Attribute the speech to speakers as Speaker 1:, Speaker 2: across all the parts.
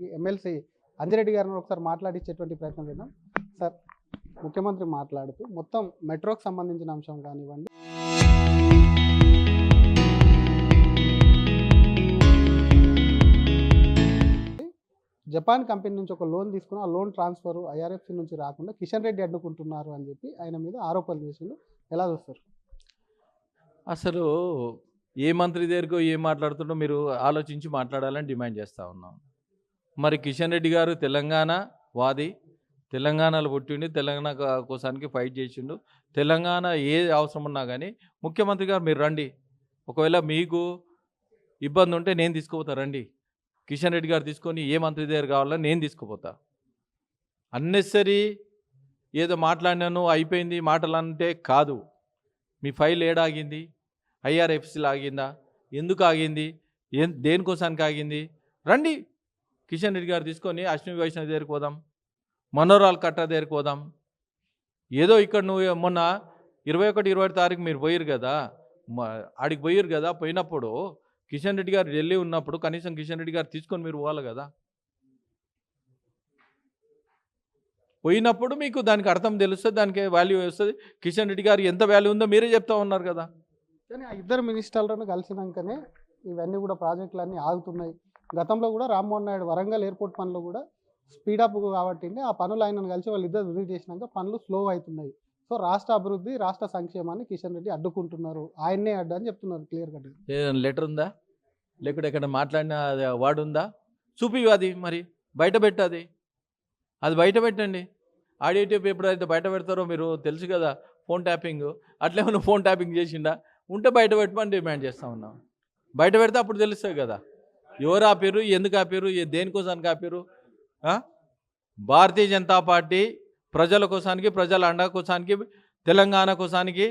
Speaker 1: ఈ ఎమ్మెల్సీ అంజిరెడ్డి గారిని ఒకసారి మాట్లాడించేటువంటి ప్రయత్నం చేద్దాం. సార్, ముఖ్యమంత్రి మాట్లాడుతూ మొత్తం మెట్రోకి సంబంధించిన అంశం కానివ్వండి, జపాన్ కంపెనీ నుంచి ఒక లోన్ తీసుకుని ఆ లోన్ ట్రాన్స్ఫర్ ఐఆర్ఎఫ్సి నుంచి రాకుండా కిషన్ రెడ్డి అడ్డుకుంటున్నారు అని చెప్పి ఆయన మీద ఆరోపణలు చేసిండు. ఎలా చూస్తారు?
Speaker 2: అసలు ఏ మంత్రి దగ్గరకో ఏం మాట్లాడుతుండో మీరు ఆలోచించి మాట్లాడాలని డిమాండ్ చేస్తూ ఉన్నాం. మరి కిషన్ రెడ్డి గారు తెలంగాణ వాది, తెలంగాణలో పుట్టిండి, తెలంగాణ కోసానికి ఫైట్ చేసిండు. తెలంగాణ ఏ అవసరం ఉన్నా కానీ ముఖ్యమంత్రి గారు మీరు రండి, ఒకవేళ మీకు ఇబ్బంది ఉంటే నేను తీసుకుపోతా, రండి. కిషన్ రెడ్డి గారు తీసుకొని ఏ మంత్రి దగ్గర కావాలో నేను తీసుకుపోతా. అన్నెసరీ ఏదో మాట్లాడినాను అయిపోయింది మాటలు అంటే కాదు. మీ ఫైల్ ఏడాగింది? ఐఆర్ఎఫ్సీలో ఆగిందా? ఎందుకు ఆగింది? దేనికోసానికి ఆగింది? రండి, కిషన్ రెడ్డి గారు తీసుకొని అశ్విని వైష్ణవి దగ్గరికి పోదాం, మనోరాల్ కట్ట దగ్గరికి పోదాం. ఏదో ఇక్కడ నువ్వు మొన్న 21, 20 తారీఖు మీరు పోయారు కదా, ఆడికి పోయారు కదా, పోయినప్పుడు కిషన్ రెడ్డి గారు ఢిల్లీ ఉన్నప్పుడు కనీసం కిషన్ రెడ్డి గారు తీసుకొని మీరు పోవాలి కదా. పోయినప్పుడు మీకు దానికి అర్థం తెలుస్తుంది, దానికి వాల్యూ వస్తుంది. కిషన్ రెడ్డి గారు ఎంత వాల్యూ ఉందో మీరే చెప్తా ఉన్నారు కదా.
Speaker 1: కానీ ఆ ఇద్దరు మినిస్టర్లను కలిసినాకనే ఇవన్నీ కూడా ప్రాజెక్టులన్నీ ఆగుతున్నాయి. గతంలో కూడా రామ్మోహన్ నాయుడు వరంగల్ ఎయిర్పోర్ట్ పనులు కూడా స్పీడప్ కాబట్టి ఆ పనులు ఆయనను కలిసి వాళ్ళిద్దరు విజిట్ చేసినాక పనులు స్లో అవుతున్నాయి. సో రాష్ట్ర అభివృద్ధి, రాష్ట్ర సంక్షేమాన్ని కిషన్ రెడ్డి అడ్డుకుంటున్నారు, ఆయన్నే అడ్డు అని చెప్తున్నారు క్లియర్ కట్.
Speaker 2: ఏదైనా లెటర్ ఉందా? లేకుంటే ఎక్కడ మాట్లాడిన వాడు ఉందా? చూపి అది మరి బయట పెట్టది, అది బయట పెట్టండి. ఆడియో టేప్ ఎప్పుడైతే బయట పెడతారో మీరు తెలుసు కదా, ఫోన్ ట్యాపింగ్ అట్లేమన్నా ఫోన్ ట్యాపింగ్ చేసిండా ఉంటే బయట పెట్టమని డిమాండ్ చేస్తూ ఉన్నాం. బయట పెడితే అప్పుడు తెలుస్తుంది కదా ఎవరు ఆపారు, ఎందుకు ఆపారు, దేనికోసానికి ఆపారు. భారతీయ జనతా పార్టీ ప్రజల కోసానికి, ప్రజల అండ కోసానికి, తెలంగాణ కోసానికి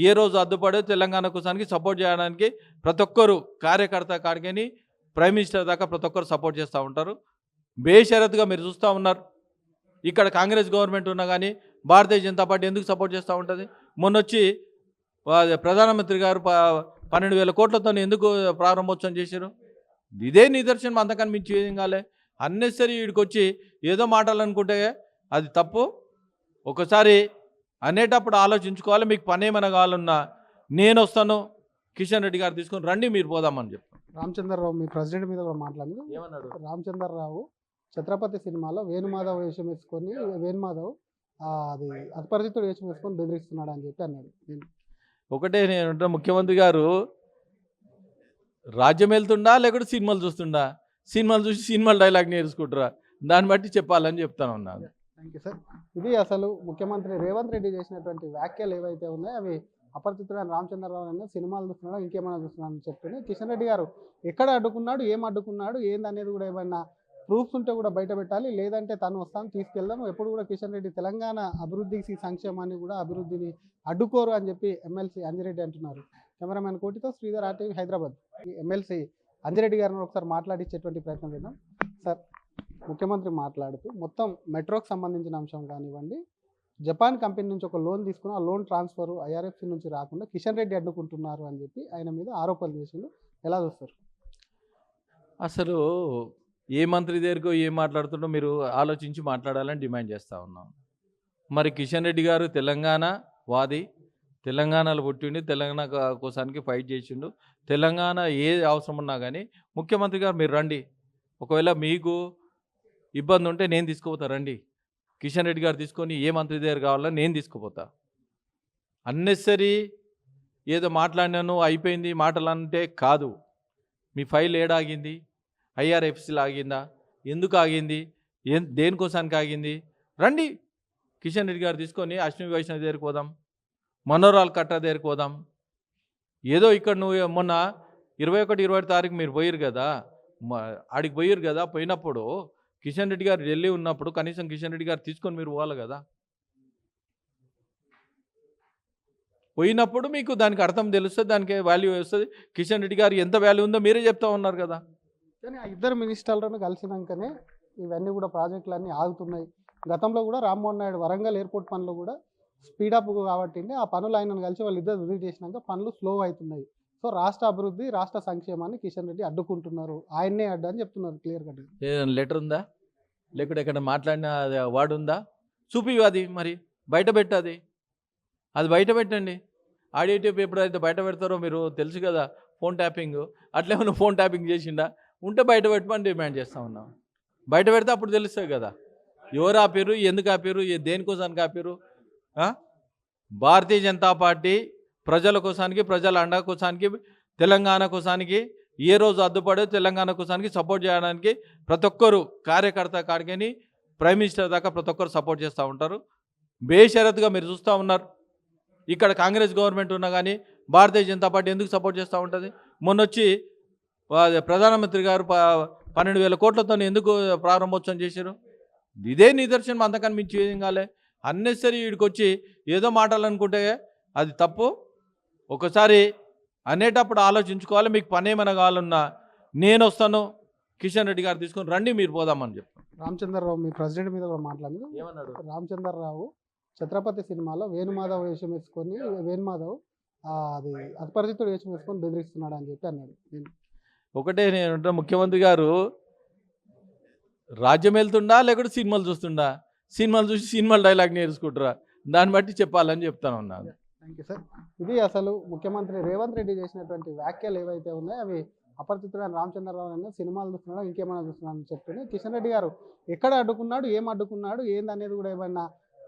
Speaker 2: ఏ రోజు అడ్డుపడే తెలంగాణ కోసానికి సపోర్ట్ చేయడానికి ప్రతి ఒక్కరు కార్యకర్త కాడికని ప్రైమ్ మినిస్టర్ దాకా ప్రతి ఒక్కరు సపోర్ట్ చేస్తూ ఉంటారు. బేషరతుగా మీరు చూస్తూ ఉన్నారు. ఇక్కడ కాంగ్రెస్ గవర్నమెంట్ ఉన్నా కానీ భారతీయ జనతా పార్టీ ఎందుకు సపోర్ట్ చేస్తూ ఉంటుంది? మొన్నొచ్చి ప్రధానమంత్రి గారు 12,000 కోట్లతో ఎందుకు ప్రారంభోత్సవం చేశారు? ఇదే నిదర్శనం, అంతకని మించి ఏం కాలే. అన్నెసరీ వీడికి వచ్చి ఏదో మాట్లాడాలనుకుంటే అది తప్పు. ఒకసారి అనేటప్పుడు ఆలోచించుకోవాలి. మీకు పని ఏమైనా కావాలన్నా నేను వస్తాను, కిషన్ రెడ్డి గారు తీసుకొని రండి, మీరు పోదామని చెప్తాను.
Speaker 1: రామచంద్రరావు మీ ప్రెసిడెంట్ మీద కూడా మాట్లాడింది.
Speaker 2: ఏమన్నాడు?
Speaker 1: రామచంద్రరావు ఛత్రపతి సినిమాలో వేణుమాధవ్ వేషం వేసుకొని, వేణుమాధవ్ అది అపరిచితుడు వేషం వేసుకొని బెదిరిస్తున్నాడు అని చెప్పి అన్నాడు.
Speaker 2: ఒకటే నేను ముఖ్యమంత్రి గారు రాజ్యం వెళ్తుండా లేకపోతే సినిమాలు చూస్తుండా? సినిమాలు చూసి సినిమాలు డైలాగ్ నేర్చుకుంటారా? దాన్ని బట్టి చెప్పాలని చెప్తాను ఉన్నాను.
Speaker 1: Thank you sir. ఇది అసలు ముఖ్యమంత్రి రేవంత్ రెడ్డి చేసినటువంటి వ్యాఖ్యలు ఏవైతే ఉన్నాయో అవి అపరిచితుడు అని రామచంద్రరావు అన్న సినిమాలు చూస్తున్నాడు, ఇంకేమైనా చూస్తున్నాడు అని చెప్తూనే కిషన్ రెడ్డి గారు ఎక్కడ అడ్డుకున్నాడు, ఏం అడ్డుకున్నాడు, ఏందనేది కూడా ఏమైనా ప్రూఫ్స్ ఉంటే కూడా బయట పెట్టాలి, లేదంటే తను వస్తాను తీసుకెళ్దాం. ఎప్పుడు కూడా కిషన్ రెడ్డి తెలంగాణ అభివృద్ధికి, సంక్షేమాన్ని కూడా అభివృద్ధిని అడ్డుకోరు అని చెప్పి ఎమ్మెల్సీ అంజిరెడ్డి అంటున్నారు. కెమెరామెన్ కోటితో శ్రీధర్, RTV, హైదరాబాద్. ఈ ఎమ్మెల్సీ అంజిరెడ్డి గారిని ఒకసారి మాట్లాడించేటువంటి ప్రయత్నం చేద్దాం. సార్, ముఖ్యమంత్రి మాట్లాడుతూ మొత్తం మెట్రోకి సంబంధించిన అంశం కానివ్వండి, జపాన్ కంపెనీ నుంచి ఒక లోన్ తీసుకుని ఆ లోన్ ట్రాన్స్ఫర్ ఐఆర్ఎఫ్సి నుంచి రాకుండా కిషన్ రెడ్డి అడ్డుకుంటున్నారు అని చెప్పి ఆయన మీద ఆరోపణలు చేసిండు. ఎలా చూస్తారు?
Speaker 2: అసలు ఏ మంత్రి దగ్గరకో ఏం మాట్లాడుతుండో మీరు ఆలోచించి మాట్లాడాలని డిమాండ్ చేస్తూ ఉన్నాం. మరి కిషన్ రెడ్డి గారు తెలంగాణ వాది, తెలంగాణలో పుట్టిండి, తెలంగాణ కోసానికి ఫైట్ చేసిండు. తెలంగాణ ఏ అవసరం ఉన్నా కానీ ముఖ్యమంత్రి గారు మీరు రండి, ఒకవేళ మీకు ఇబ్బంది ఉంటే నేను తీసుకుపోతా, రండి. కిషన్ రెడ్డి గారు తీసుకొని ఏ మంత్రి దగ్గర కావాలో నేను తీసుకుపోతా. అన్నెసరీ ఏదో మాట్లాడినాను అయిపోయింది మాటలు అంటే కాదు. మీ ఫైల్ ఏడాగింది? ఐఆర్ఎఫ్సీలో ఆగిందా? ఎందుకు ఆగింది? దేనికోసానికి ఆగింది? రండి, కిషన్ రెడ్డి గారు తీసుకొని అశ్విని వైష్ణవి దగ్గరికి పోదాం, మనోరాల్ కట్ట దగ్గరికి పోదాం. ఏదో ఇక్కడ నువ్వు మొన్న 21, 20 తారీఖు మీరు పోయారు కదా, ఆడికి పోయారు కదా, పోయినప్పుడు కిషన్ రెడ్డి గారు ఢిల్లీ ఉన్నప్పుడు కనీసం కిషన్ రెడ్డి గారు తీసుకొని మీరు పోవాలి కదా. పోయినప్పుడు మీకు దానికి అర్థం తెలుస్తుంది, దానికి వాల్యూ వస్తుంది. కిషన్ రెడ్డి గారు ఎంత వాల్యూ ఉందో మీరే చెప్తా ఉన్నారు కదా.
Speaker 1: కానీ ఆ ఇద్దరు మినిస్టర్లను కలిసినాకనే ఇవన్నీ కూడా ప్రాజెక్టులన్నీ ఆగుతున్నాయి. గతంలో కూడా రామ్మోహన్ నాయుడు వరంగల్ ఎయిర్పోర్ట్ పనులు కూడా స్పీడప్ కాబట్టి ఆ పనులు ఆయనను కలిసి వాళ్ళిద్దరు విజిట్ చేసినాక పనులు స్లో అవుతున్నాయి. సో రాష్ట్ర అభివృద్ధి రాష్ట్ర సంక్షేమాన్ని కిషన్ రెడ్డి అడ్డుకుంటున్నారు, ఆయన్నే అడ్డు అని చెప్తున్నారు క్లియర్ కట్.
Speaker 2: ఏదైనా లెటర్ ఉందా? లేకుంటే ఎక్కడ మాట్లాడిన అది వాడు ఉందా? చూపి అది మరి బయట పెట్టది, అది బయట పెట్టండి. ఆడియో టేప్ ఎప్పుడైతే బయట పెడతారో మీరు తెలుసు కదా, ఫోన్ ట్యాపింగ్ అట్లేమన్నా ఫోన్ ట్యాపింగ్ చేసిండా ఉంటే బయట పెట్టమని డిమాండ్ చేస్తూ ఉన్నాం. బయట పెడితే అప్పుడు తెలుస్తుంది కదా ఎవరు ఆపారు, ఎందుకు ఆపారు, దేనికోసానికి ఆపారు. భారతీయ జనతా పార్టీ ప్రజల కోసానికి, ప్రజల అండ కోసానికి, తెలంగాణ కోసానికి ఏ రోజు అడ్డుపడే తెలంగాణ కోసానికి సపోర్ట్ చేయడానికి ప్రతి ఒక్కరు కార్యకర్త కాడికని ప్రైమ్ మినిస్టర్ దాకా ప్రతి ఒక్కరు సపోర్ట్ చేస్తూ ఉంటారు. బేషరతుగా మీరు చూస్తూ ఉన్నారు. ఇక్కడ కాంగ్రెస్ గవర్నమెంట్ ఉన్నా కానీ భారతీయ జనతా పార్టీ ఎందుకు సపోర్ట్ చేస్తూ ఉంటుంది. మొన్నొచ్చి ప్రధానమంత్రి గారు 12,000 కోట్లతో ఎందుకు ప్రారంభోత్సవం చేశారు. ఇదే నిదర్శనం, అంతకని మించి ఏం కాలే. అన్నెసరీ వీడికి వచ్చి ఏదో మాట్లాడాలనుకుంటే అది తప్పు. ఒకసారి అనేటప్పుడు ఆలోచించుకోవాలి. మీకు పని ఏమైనా కావాలన్నా నేను వస్తాను, కిషన్ రెడ్డి గారు తీసుకొని రండి, మీరు పోదామని చెప్తాను.
Speaker 1: రామచంద్రరావు మీ ప్రెసిడెంట్ మీద కూడా మాట్లాడింది.
Speaker 2: ఏమన్నాడు?
Speaker 1: రామచంద్రరావు ఛత్రపతి సినిమాలో వేణుమాధవ్ వేషం వేసుకొని వేణుమాధవ్ అది అపరిచితుడు వేషం వేసుకొని బెదిరిస్తున్నాడు అని చెప్పి అన్నాడు.
Speaker 2: ఒకటే నేను ముఖ్యమంత్రి గారు రాజ్యం వెళ్తుండా లేకపోతే సినిమాలు చూస్తుండా? సినిమాలు చూసి సినిమాలు డైలాగ్ నేర్చుకుంటారా? దాన్ని బట్టి చెప్పాలని చెప్తాను ఉన్నాను.
Speaker 1: Thank you sir. ఇది అసలు ముఖ్యమంత్రి రేవంత్ రెడ్డి చేసినటువంటి వ్యాఖ్యలు ఏవైతే ఉన్నాయో అవి అపరిచితుడైన రామచంద్రరావు అన్న సినిమాలు చూస్తున్నాడో ఇంకేమైనా చూస్తున్నాడు అని చెప్తూనే కిషన్ రెడ్డి గారు ఎక్కడ అడ్డుకున్నాడు, ఏం అడ్డుకున్నాడు, ఏందనేది కూడా ఏమైనా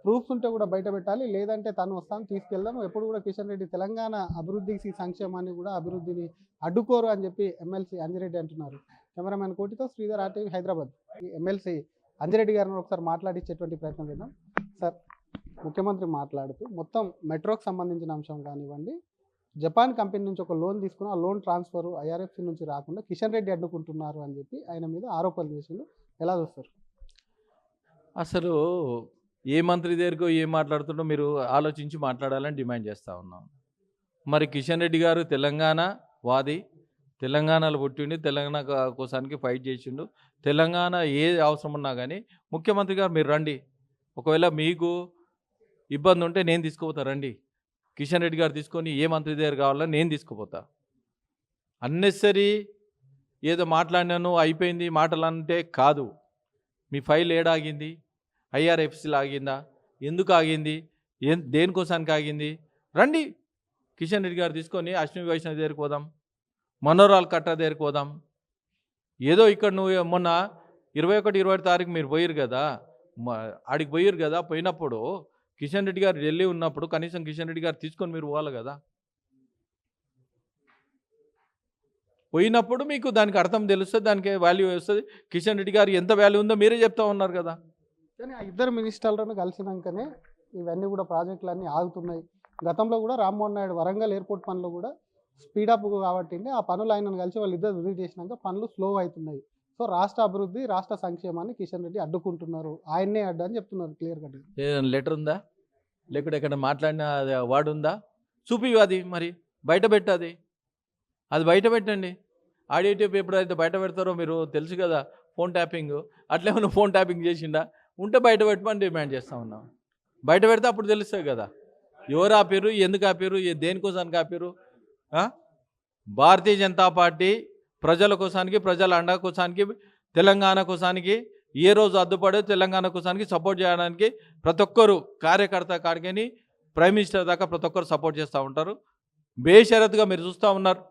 Speaker 1: ప్రూఫ్స్ ఉంటే కూడా బయట పెట్టాలి, లేదంటే తను వస్తాను తీసుకెళ్దాం. ఎప్పుడు కూడా కిషన్ రెడ్డి తెలంగాణ అభివృద్ధికి సంక్షేమాన్ని కూడా అభివృద్ధిని అడ్డుకోరు అని చెప్పి ఎమ్మెల్సీ అంజిరెడ్డి అంటున్నారు. కెమెరామెన్ కోటితో శ్రీధర్, RTV, హైదరాబాద్. ఎమ్మెల్సీ అంజిరెడ్డి గారిని ఒకసారి మాట్లాడించేటువంటి ప్రయత్నం చేద్దాం. సార్, ముఖ్యమంత్రి మాట్లాడుతూ మొత్తం మెట్రోకి సంబంధించిన అంశం కానివ్వండి, జపాన్ కంపెనీ నుంచి ఒక లోన్ తీసుకుని ఆ లోన్ ట్రాన్స్ఫర్ IRFC నుంచి రాకుండా కిషన్ రెడ్డి అడ్డుకుంటున్నారు అని చెప్పి ఆయన మీద ఆరోపణలు చేసిండు. ఎలా చూస్తారు?
Speaker 2: అసలు ఏ మంత్రి దగ్గరకో ఏం మాట్లాడుతుండో మీరు ఆలోచించి మాట్లాడాలని డిమాండ్ చేస్తూ ఉన్నాం. మరి కిషన్ రెడ్డి గారు తెలంగాణ వాది, తెలంగాణలో పుట్టిండి, తెలంగాణ కోసానికి ఫైట్ చేసిండు. తెలంగాణ ఏ అవసరం ఉన్నా కానీ ముఖ్యమంత్రి గారు మీరు రండి, ఒకవేళ మీకు ఇబ్బంది ఉంటే నేను తీసుకుపోతా, రండి. కిషన్ రెడ్డి గారు తీసుకొని ఏ మంత్రి దగ్గర కావాలని నేను తీసుకుపోతా. అన్నెసరీ ఏదో మాట్లాడినాను అయిపోయింది మాటలు అంటే కాదు. మీ ఫైల్ ఏడాగింది, IRFCలో ఆగిందా, ఎందుకు ఆగింది, దేనికోసానికి ఆగింది, రండి. కిషన్ రెడ్డి గారు తీసుకొని అశ్విని వైష్ణవ్ దగ్గరికి పోదాం, మనోరాల్ కట్ట దగ్గరికి పోదాం. ఏదో ఇక్కడ నువ్వు మొన్న 21, 20 తారీఖు మీరు పోయారు కదా, ఆడికి పోయారు కదా, పోయినప్పుడు కిషన్ రెడ్డి గారు ఢిల్లీ ఉన్నప్పుడు కనీసం కిషన్ రెడ్డి గారు తీసుకొని మీరు పోవాలి కదా. పోయినప్పుడు మీకు దానికి అర్థం తెలుస్తుంది, దానికి వాల్యూ వస్తుంది. కిషన్ రెడ్డి గారు ఎంత వాల్యూ ఉందో మీరే చెప్తా ఉన్నారు కదా.
Speaker 1: కానీ ఆ ఇద్దరు మినిస్టర్లను కలిసినాకనే ఇవన్నీ కూడా ప్రాజెక్టులన్నీ ఆగుతున్నాయి. గతంలో కూడా రామ్మోహన్ నాయుడు వరంగల్ ఎయిర్పోర్ట్ పనులు కూడా స్పీడప్ కాబట్టి ఆ పనులు ఆయనను కలిసి వాళ్ళిద్దరు విజిట్ చేసినాక పనులు స్లో అవుతున్నాయి. సో రాష్ట్ర అభివృద్ధి రాష్ట్ర సంక్షేమాన్ని కిషన్ రెడ్డి అడ్డుకుంటున్నారు, ఆయన్నే అడ్డు అని చెప్తున్నారు క్లియర్ కట్.
Speaker 2: ఏదైనా లెటర్ ఉందా? లేకుంటే ఎక్కడ మాట్లాడిన అది వాడు ఉందా? చూపి అది మరి బయట పెట్టది, అది బయట పెట్టండి. ఆడియో టేప్ ఎప్పుడైతే బయట పెడతారో మీరు తెలుసు కదా, ఫోన్ ట్యాపింగ్ అట్లేమన్నా ఫోన్ ట్యాపింగ్ చేసిండా ఉంటే బయట పెట్టమని డిమాండ్ చేస్తూ ఉన్నాం. బయట పెడితే అప్పుడు తెలుస్తుంది కదా ఎవరు ఆపారు, ఎందుకు ఆపారు, దేనికోసానికి ఆపారు. భారతీయ జనతా పార్టీ ప్రజల కోసానికి, ప్రజల అండ కోసానికి, తెలంగాణ కోసానికి ఏ రోజు అడ్డుపడే తెలంగాణ కోసానికి సపోర్ట్ చేయడానికి ప్రతి ఒక్కరు కార్యకర్త కాడికని ప్రైమ్ మినిస్టర్ దాకా ప్రతి ఒక్కరు సపోర్ట్ చేస్తూ ఉంటారు. బేషరతుగా మీరు చూస్తూ ఉన్నారు.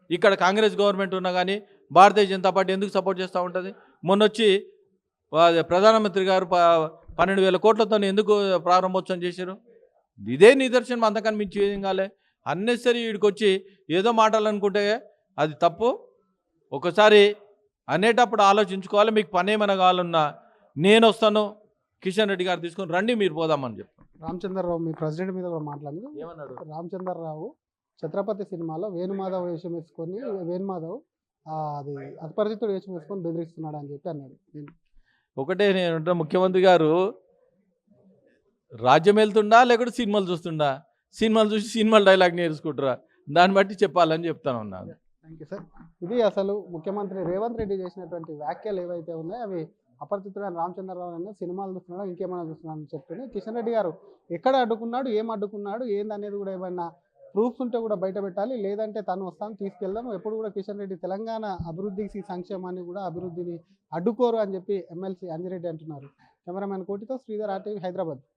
Speaker 2: ఇక్కడ కాంగ్రెస్ గవర్నమెంట్ ఉన్నా కానీ భారతీయ జనతా పార్టీ ఎందుకు సపోర్ట్ చేస్తూ ఉంటుంది. మొన్నొచ్చి ప్రధానమంత్రి గారు 12,000 కోట్లతో ఎందుకు ప్రారంభోత్సవం చేశారు. ఇదే నిదర్శనం, అంతకని మించి ఏం కాలే. అన్నెసరీ వీడికి వచ్చి ఏదో మాట్లాడాలనుకుంటే అది తప్పు. ఒకసారి అనేటప్పుడు ఆలోచించుకోవాలి. మీకు పని ఏమైనా కావాలన్నా నేను వస్తాను, కిషన్ రెడ్డి గారు తీసుకొని రండి, మీరు పోదామని చెప్తాను.
Speaker 1: రామచంద్రరావు మీ ప్రెసిడెంట్ మీద కూడా మాట్లాడింది.
Speaker 2: ఏమన్నాడు?
Speaker 1: రామచంద్రరావు ఛత్రపతి సినిమాలో వేణుమాధవ్ వేషం వేసుకొని వేణుమాధవ్ అది అపరిచితుడు వేషం వేసుకొని బెదిరిస్తున్నాడు అని చెప్పి అన్నాడు.
Speaker 2: ఒకటే నేను ముఖ్యమంత్రి గారు రాజ్యం వెళ్తుండా లేకపోతే సినిమాలు చూస్తుండా? సినిమాలు చూసి సినిమాలు డైలాగ్ నేర్చుకుంటారా? దాన్ని బట్టి చెప్పాలని చెప్తాను ఉన్నాను.
Speaker 1: Thank you sir. ఇది అసలు ముఖ్యమంత్రి రేవంత్ రెడ్డి చేసినటువంటి వ్యాఖ్యలు ఏవైతే ఉన్నాయో అవి అపరిచితుడైన రామచంద్రరావు అన్న సినిమాలు చూస్తున్నాడో ఇంకేమైనా చూస్తున్నాడు అని చెప్తూనే కిషన్ రెడ్డి గారు ఎక్కడ అడ్డుకున్నాడు, ఏం అడ్డుకున్నాడు, ఏందనేది కూడా ఏమైనా ప్రూఫ్స్ ఉంటే కూడా బయట పెట్టాలి, లేదంటే తను వస్తాను తీసుకెళ్దాం. ఎప్పుడు కూడా కిషన్ రెడ్డి తెలంగాణ అభివృద్ధికి సంక్షేమాన్ని కూడా అభివృద్ధిని అడ్డుకోరు అని చెప్పి ఎమ్మెల్సీ అంజిరెడ్డి అంటున్నారు. కెమెరామెన్ కోటితో శ్రీధర్, RTV, హైదరాబాద్.